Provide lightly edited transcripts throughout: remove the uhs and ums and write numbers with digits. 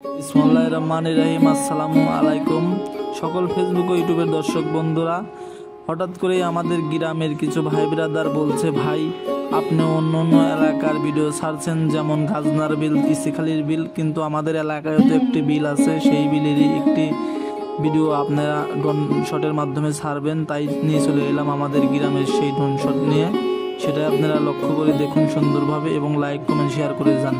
বিসমিল্লাহির রহমানির রহিম। আসসালামু আলাইকুম সকল ফেসবুক ও ইউটিউবের দর্শক বন্ধুরা। হঠাৎ করেই আমাদের গ্রামের কিছু ভাই ব্রাদার বলছে, ভাই আপনি অন্য অন্য এলাকার ভিডিও ছাড়ছেন, যেমন গাজনার বিল, ইসিখালীর বিল, কিন্তু আমাদের এলাকায় তো একটি বিল আছে, সেই বিলেরই একটি ভিডিও আপনারা ড্রোন শটের মাধ্যমে ছাড়বেন। তাই নিয়ে চলে এলাম আমাদের গ্রামের সেই ড্রোন শট নিয়ে। সেটা আপনারা লক্ষ্য করে দেখুন সুন্দরভাবে এবং লাইক কমেন্ট শেয়ার করে যান।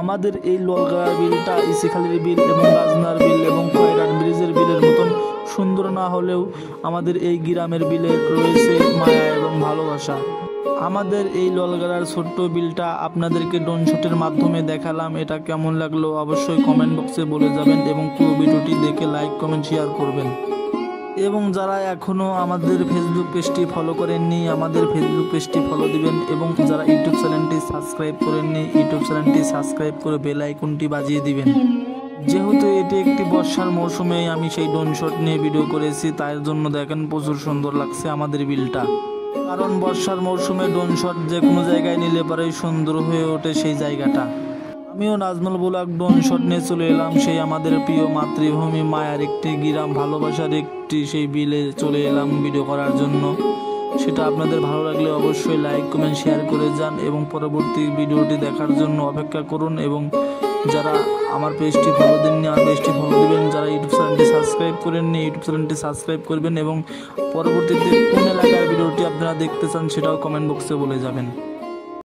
আমাদের এই লোলগাড়ার বিলটা ইসিখালীর বিল এবং গাজনার বিল এবং খয়রাট ব্রিজের বিলের মতন সুন্দর না হলেও আমাদের এই গ্রামের বিলে রয়েছে মায়া এবং ভালোবাসা। আমাদের এই লোলগাড়ার ছোট্ট বিলটা আপনাদেরকে ড্রোন শটের মাধ্যমে দেখালাম। এটা কেমন লাগলো অবশ্যই কমেন্ট বক্সে বলে যাবেন এবং পুরো ভিডিওটি দেখে লাইক কমেন্ট শেয়ার করবেন। এবং যারা এখনও আমাদের ফেসবুক পেজটি ফলো করেননি, আমাদের ফেসবুক পেজটি ফলো দিবেন এবং যারা ইউটিউব চ্যানেলটি সাবস্ক্রাইব করেননি, ইউটিউব চ্যানেলটি সাবস্ক্রাইব করে বেল আইকনটি বাজিয়ে দিবেন। যেহেতু এটি একটি বর্ষার মৌসুমে আমি সেই ড্রোন শট নিয়ে ভিডিও করেছি, তাই জন্য দেখেন প্রচুর সুন্দর লাগছে আমাদের বিলটা। কারণ বর্ষার মৌসুমে ড্রোন শট যে কোনো জায়গায় নিলে পরেই সুন্দর হয়ে ওঠে সেই জায়গাটা। আমিও নাজমুল ব্লগ ড্রোন শট নিয়ে চলে এলাম সেই আমাদের প্রিয় মাতৃভূমি মায়ার একটি গ্রাম, ভালোবাসার একটি সেই বিলে চলে এলাম ভিডিও করার জন্য। সেটা আপনাদের ভালো লাগলে অবশ্যই লাইক কমেন্ট শেয়ার করে যান এবং পরবর্তী ভিডিওটি দেখার জন্য অপেক্ষা করুন। এবং যারা আমার পেজটি ফলো দেননি, আমার পেজটি ফলো দেবেন। যারা ইউটিউব চ্যানেলটি সাবস্ক্রাইব করেননি, ইউটিউব চ্যানেলটি সাবস্ক্রাইব করবেন এবং পরবর্তীতে কোন এলাকার ভিডিওটি আপনারা দেখতে চান সেটাও কমেন্ট বক্সে বলে যাবেন।